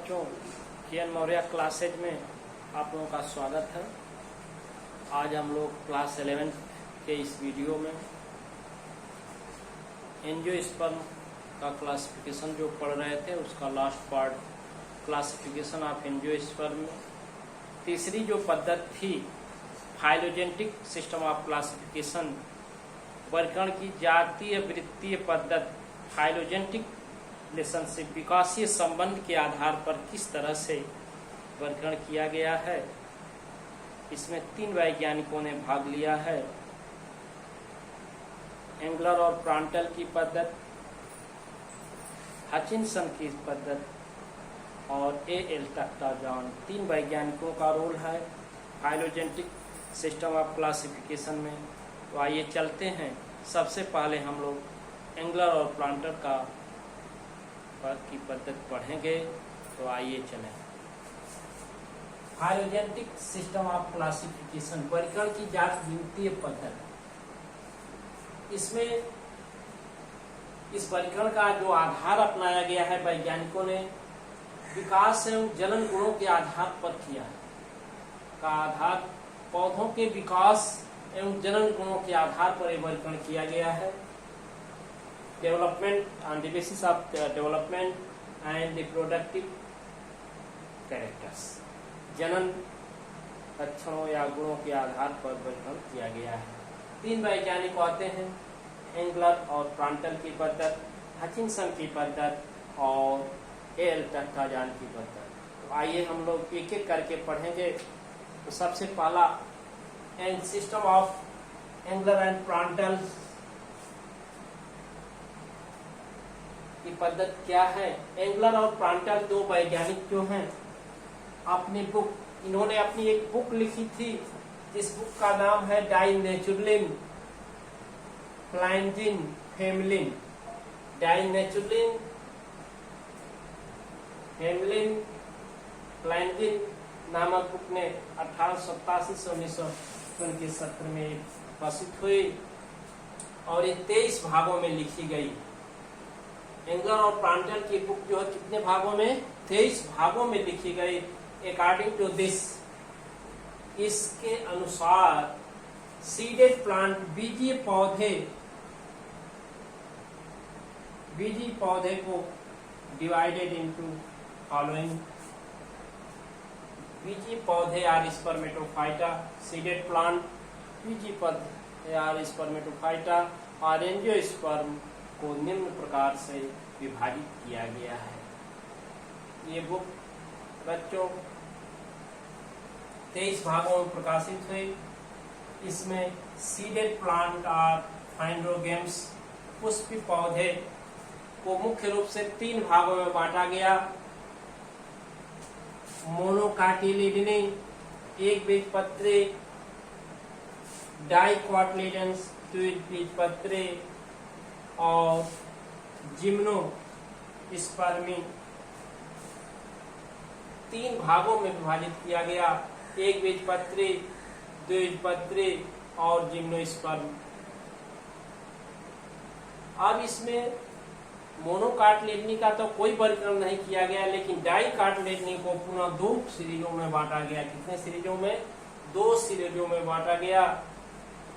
बच्चों, K. N.. Maurya classes में आप लोगों का स्वागत है। आज हम लोग क्लास 11 के इस वीडियो में एंजियोस्पर्म का क्लासिफिकेशन जो पढ़ रहे थे उसका last part classification of angiosperm में तीसरी जो पद्धति थी फाइलोजेनेटिक सिस्टम ऑफ क्लासिफिकेशन, वर्गीकरण की जातीय वृत्तीय पद्धति फाइलोजेनेटिक रिलेशनशिप विकासीय संबंध के आधार पर किस तरह से वर्गीकरण किया गया है। इसमें 3 वैज्ञानिकों ने भाग लिया है। एंगलर और प्रांटल की पद्धति, हचिनसन की पद्धति और ए.एल. टक्टाजान, 3 वैज्ञानिकों का रोल है फाइलोजेनेटिक सिस्टम ऑफ क्लासिफिकेशन में। तो आइए चलते हैं। सबसे पहले हम लोग एंगलर और प्रांटल की पद्धति पढ़ेंगे। तो आइए चलें। फाइलोजेनेटिक सिस्टम ऑफ क्लासिफिकेशन, वर्गीकरण की जात वित्तीय पद्धति। इसमें इस वर्गीकरण का जो आधार अपनाया गया है वैज्ञानिकों ने विकास एवं जनन गुणों के आधार पर किया है। का आधार पौधों के विकास एवं जनन गुणों के आधार पर यह वर्गीकरण किया गया है। Development on the basis of development and reproductive characters, जनन लक्षणों या गुणों के आधार पर वर्गीकरण किया गया है। 3 वैज्ञानिक आते हैं, एंगलर और प्रांटल की पद्धति, हचिनसन की पद्धति और ए.एल. टक्टाजान की पद्धति। तो आइए हम लोग एक एक करके पढ़ेंगे। तो सबसे पहला system of Engler and Prantl की पद्धति क्या है। एंगलर और प्रांटल 2 वैज्ञानिक जो हैं अपनी बुक, इन्होंने अपनी एक बुक लिखी थी जिस बुक का नाम है डाइनेचुरलिन प्लांजिन फेमिलिन। डाइनेचुरलिन फेमिलिन प्लांजिन नामक बुक ने 1887 से 1970 में प्रकाशित हुई और ये 23 भागों में लिखी गई। एंगलर और प्रांटल की बुक जो है कितने भागों में? 23 भागों में लिखी गई। अकॉर्डिंग टू दिस, इसके अनुसार सीडेड प्लांट बीजीय पौधे को डिवाइडेड इनटू फॉलोइंग। बीजीय पौधे आर स्पर्मेटोफाइटा, सीडेड प्लांट बीजीय पौधे आर स्पर्मेटोफाइटा और एंजियोस्पर्म को निम्न प्रकार से विभाजित किया गया है। ये बुक बच्चों 23 भागों में प्रकाशित हुई। इसमें सीडेड प्लांट और फाइंड्रोगेम्स पुष्पी पौधे को मुख्य रूप से 3 भागों में बांटा गया। मोनोकाटिलिडनी, एक बीजपत्री, डाइकोटिलिडन्स, द्विबीजपत्री और जिम्नोस्पर्मी 3 भागों में विभाजित किया गया। एक बीजपत्री, द्विबीजपत्री और जिम्नोस्पर्म। अब इसमें मोनोकाटिलिडनी का तो कोई वर्गीकरण नहीं किया गया, लेकिन डाइकोटिलिडनी को पुनः 2 सीरीजों में बांटा गया। कितने सीरीजों में? 2 सीरीजों में बांटा गया।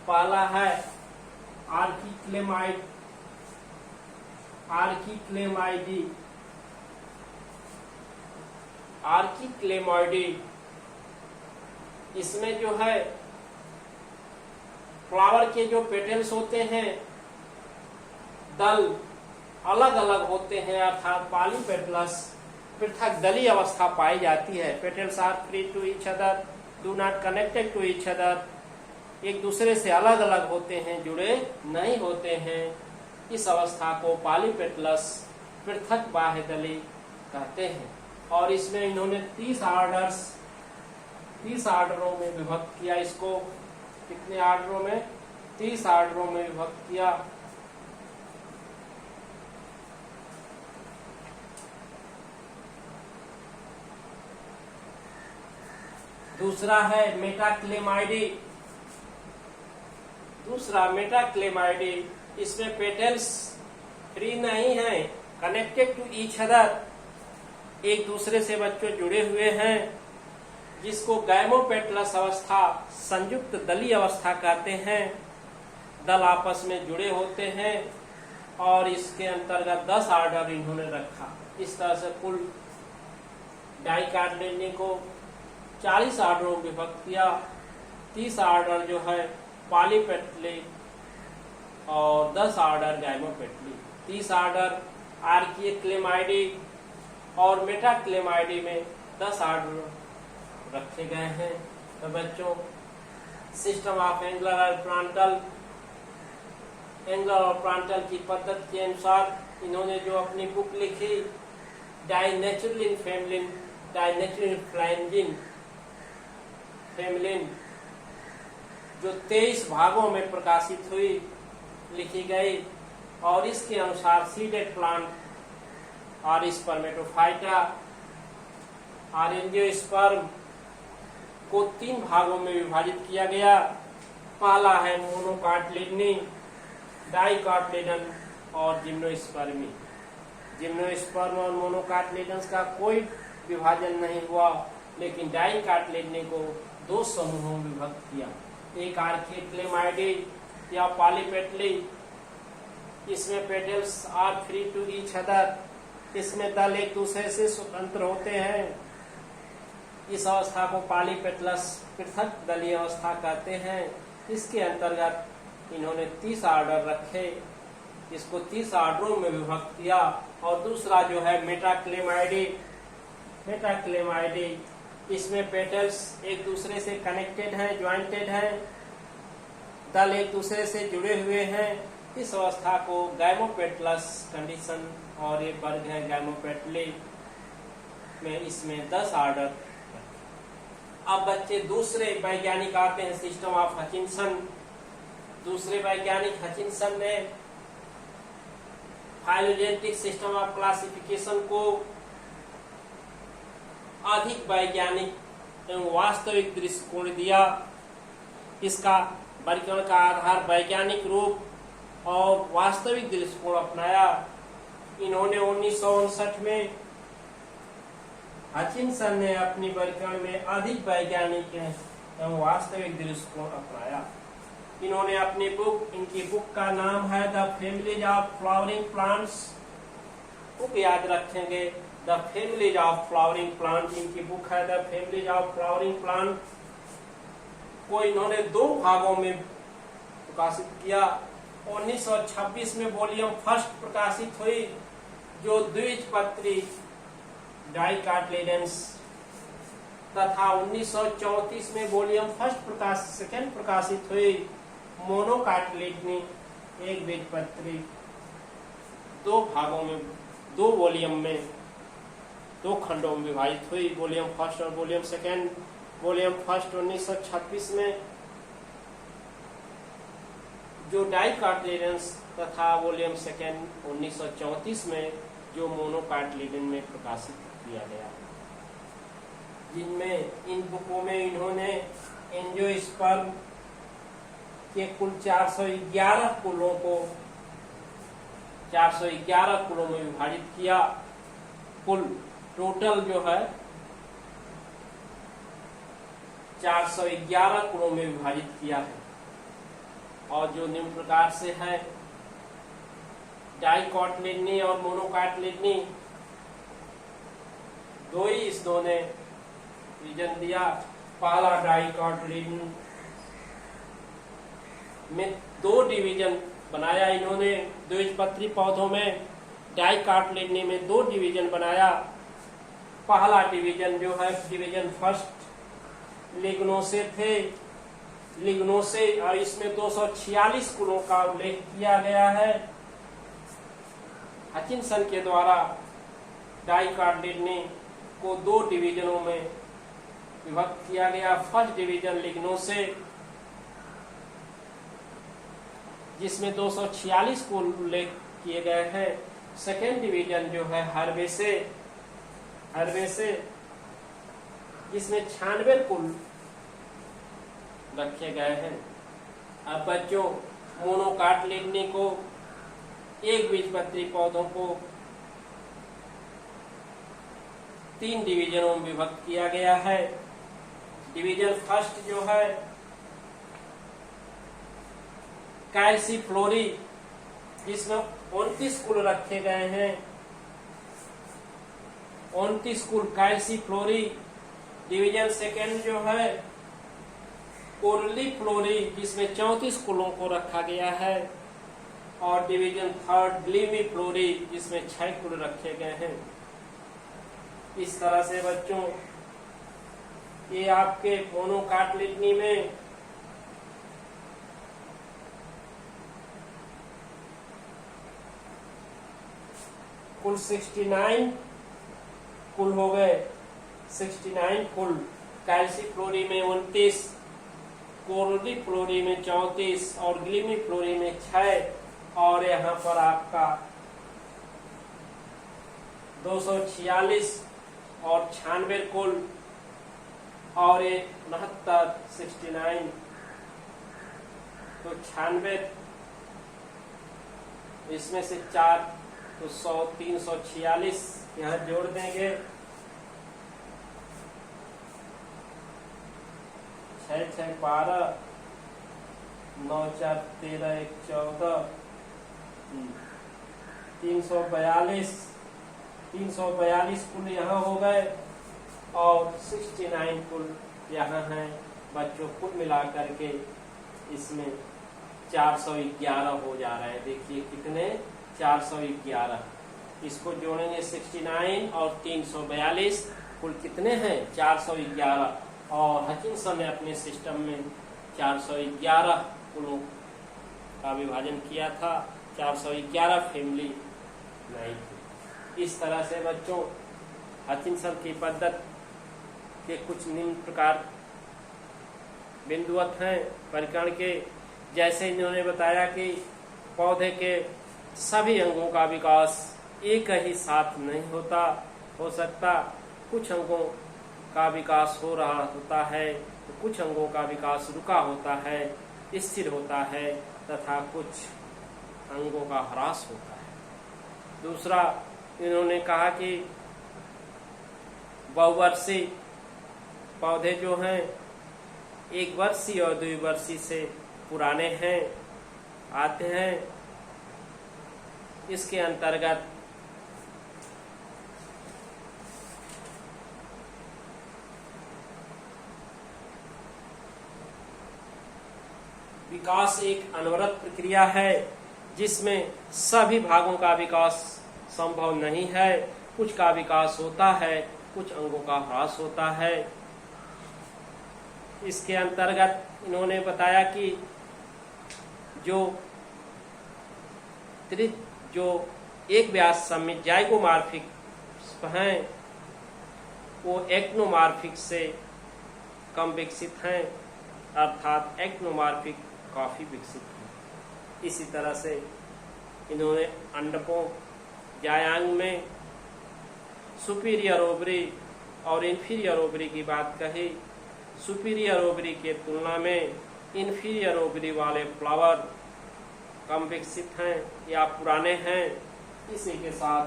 पहला है आर्किक्लेमाइडी। इसमें जो है फ्लावर के जो पेटल्स होते हैं, दल अलग अलग होते हैं, अर्थात पॉलीपेटलस पृथक दली अवस्था पाई जाती है। Petals are free to each other, do not connected to each other, एक दूसरे से अलग अलग होते हैं, जुड़े नहीं होते हैं। इस अवस्था को पॉलीपेटलस पृथक बाह्यदली कहते हैं। और इसमें इन्होंने 30 आर्डरों में विभक्त किया इसको। कितने आर्डरों में? 30 आर्डरों में विभक्त किया। दूसरा है मेटाक्लेमाइडी। इसमें पेटल्स फ्री नहीं है, कनेक्टेड टू ईच अदर, एक दूसरे से बच्चों जुड़े हुए हैं, जिसको गैमोपेटलस अवस्था, संयुक्त दलीय अवस्था कहते हैं। दल आपस में जुड़े होते हैं और इसके अंतर्गत 10 आर्डर इन्होंने रखा। इस तरह से कुल डाइकार्टिलेडनी को 40 आर्डरों में विभक्त किया। 30 आर्डर जो है पॉलीपेटली और 10 आर्डर गैमोपेटली। 30 आर्डर आर्कीय क्लेमाइडी और मेटाक्लेमाइडी में 10 आर्डर रखे गए हैं। तो बच्चों, सिस्टम ऑफ एंगुलर और प्लांटल की पद्धति के अनुसार इन्होंने जो अपनी बुक लिखी, डाइनेचुरलिन फेमिलिन, डाइनेचुरलिन फ्लैंजिन फेमिलिन, जो 23 भागों में प्रकाशित हुई, लिखी गई, और इसके अनुसार सीडेड प्लांट और स्पर्मेटोफाइटा और एंजियोस्पर्म को 3 भागों में विभाजित किया गया। पहला है मोनोकार्टिलेडनी, डाइकार्टिलेडन और जिम्नोस्पर्मी। जिम्नोस्पर्म और मोनोकार्टिलेडन्स का कोई विभाजन नहीं हुआ, लेकिन डाइकार्टिलेडनी को 2 समूहों में विभक्त किया। एक आर्कीय क्लेमाइडी या पॉलीपेटली, इसमें petals are free to each other, इसमें दल एक दूसरे से स्वतंत्र होते हैं। इस अवस्था को पॉलीपेटलस, पृथक दलीय अवस्था कहते हैं। इसके अंतर्गत इन्होंने 30 आर्डर रखे, इसको 30 आर्डरों में विभक्त किया। और दूसरा जो है मेटाक्लेमाइडी, इसमें पेटल्स एक दूसरे से कनेक्टेड हैं, ज्वाइंटेड हैं, दल एक दूसरे से जुड़े हुए हैं। इस अवस्था को गैमोपेटलस कंडीशन, और ये वर्ग है गैमोपेटली में, इसमें 10 आर्डर। अब बच्चे दूसरे वैज्ञानिक आते हैं, सिस्टम ऑफ हचिंसन। दूसरे वैज्ञानिक हचिंसन ने फाइलोजेनेटिक सिस्टम ऑफ क्लासिफिकेशन को अधिक वैज्ञानिक एवं वास्तविक दृष्टिकोण दिया। इसका वर्गीकरण का आधार वैज्ञानिक रूप और वास्तविक दृष्टिकोण अपनाया। इन्होंने 1959 में हचिंसन ने अपनी वर्गीकरण में अधिक वैज्ञानिक एवं वास्तविक दृष्टिकोण अपनाया। इन्होंने अपनी बुक, इनकी बुक का नाम है the families of flowering plants. Book याद रखेंगे, the families of flowering plant. इनकी बुक है the families of flowering plant को इन्होंने 2 भागों में प्रकाशित किया। 1926 में वॉल्यूम 1 प्रकाशित हुई, जो द्विबीजपत्री डाइकार्टिलेडन्स, तथा 1934 में वॉल्यूम 2 प्रकाशित हुई, मोनोकार्टिलेडनी, एक बीजपत्री। 2 भागों में, 2 वॉल्यूम में, 2 खंडों में विभाजित हुई, वॉल्यूम 1 और वॉल्यूम 2। वॉल्यूम 1 1936 में जो डाइकार्टिलेडन्स, तथा वॉल्यूम 2 1934 में जो मोनोकार्टिलेडन में प्रकाशित किया गया, जिनमें इन बुकों में इन्होंने एंजियोस्पर्म के कुल 411 कुलों को 411 कुलों में विभाजित किया। कुल टोटल जो है 411 कुलों में विभाजित किया है, और जो निम्न प्रकार से है, डाइकार्टिलेडनी और मोनोकार्टिलेडनी 2 ही इसदों ने रीजन दिया। पहला डाइकार्टिलेडनी में 2 डिवीजन बनाया इन्होंने। द्विबीजपत्री पौधों में डाइकार्टिलेडनी में 2 डिवीजन बनाया। पहला डिवीजन जो है डिवीजन 1 लिग्नोसे थे, लिग्नोसे, और इसमें 246 कुलों का उल्लेख किया गया है। हचिंसन के द्वारा डाइकार्टिलेडनी को 2 डिवीजनों में विभक्त किया गया। फर्स्ट डिवीजन लिग्नोसे, जिसमें 246 कुल उल्लेख किए गए हैं। सेकेंड डिवीजन जो है हर्बेसे, जिसमें 96 कुल रखे गए हैं। अब बच्चों, मोनोकार्टिलेडनी को, एक बीजपत्री पौधों को 3 डिवीजनों में विभक्त किया गया है। डिवीजन फर्स्ट जो है कैल्सीफ्लोरी, जिसमें 29 कुल रखे गए हैं, 29 कुल कैल्सीफ्लोरी। डिवीजन सेकेंड जो है कोरलीफ्लोरी, जिसमें 34 कुलों को रखा गया है। और डिवीजन थर्ड ग्लीमीफ्लोरी, जिसमें 6 कुल रखे गए हैं। इस तरह से बच्चों ये आपके मोनोकाटलिटनी में कुल 69 कुल हो गए, 69 कुल। कैल्सीफ्लोरी में 29, कोरलीफ्लोरी में 34 और ग्लीमीफ्लोरी में 6। और यहाँ पर आपका 246 और 96 कुल, और ये 69 69, तो 96, इसमें से 4 तो 100 346 यहाँ जोड़ देंगे। 6 6 12, 9 4 13 1 14, 342 कुल यहाँ हो गए और 69 कुल यहाँ हैं बच्चों। कुल मिलाकर के इसमें 411 हो जा रहे हैं। देखिए कितने, 411। इसको जोड़ेंगे 69 और 342, कुल कितने हैं, 411। और हचिंसन ने अपने सिस्टम में 411 कुलों का विभाजन किया था, 411 फैमिली नहीं थी। इस तरह से बच्चों हचिंसन की पद्धति के कुछ निम्न प्रकार बिंदुवत हैं परिकरण के। जैसे इन्होंने बताया कि पौधे के सभी अंगों का विकास एक ही साथ नहीं हो सकता। कुछ अंगों का विकास हो रहा होता है, तो कुछ अंगों का विकास रुका होता है, स्थिर होता है, तथा कुछ अंगों का ह्रास होता है। दूसरा इन्होंने कहा कि बहुवर्षीय पौधे जो हैं 1 वर्षीय और 2 वर्षीय से पुराने हैं आते हैं। इसके अंतर्गत विकास एक अनवरत प्रक्रिया है, जिसमें सभी भागों का विकास संभव नहीं है। कुछ का विकास होता है, कुछ अंगों का ह्रास होता है। इसके अंतर्गत इन्होंने बताया कि जो एक व्यास समित जाइगोमॉर्फिक हैं वो एक्टिनोमॉर्फिक से कम विकसित हैं, अर्थात एक्टिनोमॉर्फिक काफी विकसित है। इसी तरह से इन्होंने अंडकों जायांग में सुपीरियर ओवरी और इन्फीरियर ओवरी की बात कही। सुपीरियर ओवरी के तुलना में इन्फीरियर ओवरी वाले फ्लावर कम विकसित हैं या पुराने हैं। इसी के साथ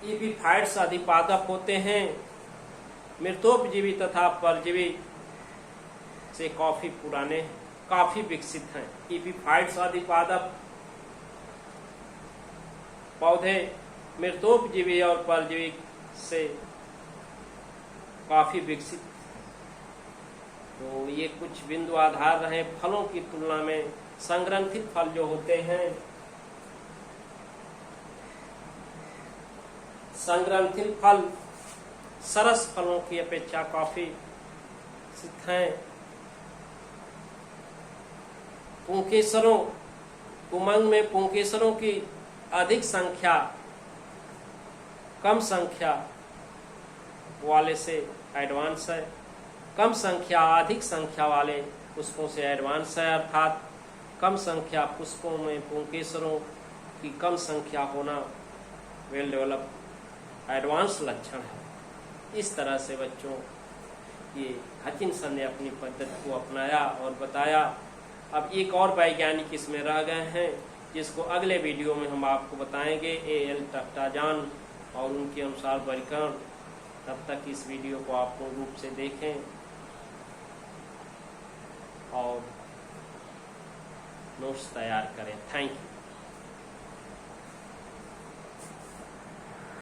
एपीफाइट्स अधिपादक होते हैं, मृतोपजीवी तथा परजीवी से काफी विकसित हैं। एपीफाइट्स अधिपादक पौधे मृतोपजीवी और परजीवी से काफी विकसित। तो ये कुछ बिंदु आधार रहे। फलों की तुलना में संग्रंथित फल जो होते हैं, संग्रंथित फल सरस फलों की अपेक्षा काफी सिद्ध हैं। पुंकेसरों, उमंग में पुंकेसरों की अधिक संख्या कम संख्या वाले से एडवांस है, कम संख्या अधिक संख्या वाले पुष्पों से एडवांस है। अर्थात कम संख्या पुष्पों में पुंकेसरों की कम संख्या होना वेल डेवलप एडवांस लक्षण है। इस तरह से बच्चों ये हचिंसन ने अपनी पद्धति को अपनाया और बताया अब एक और वैज्ञानिक इसमें रह गए हैं जिसको अगले वीडियो में हम आपको बताएंगे, A.L. टफ्टाजान और उनके अनुसार वर्गीकरण। तब तक इस वीडियो को आप पूर्ण रूप से देखें और नोट्स तैयार करें। Thank you.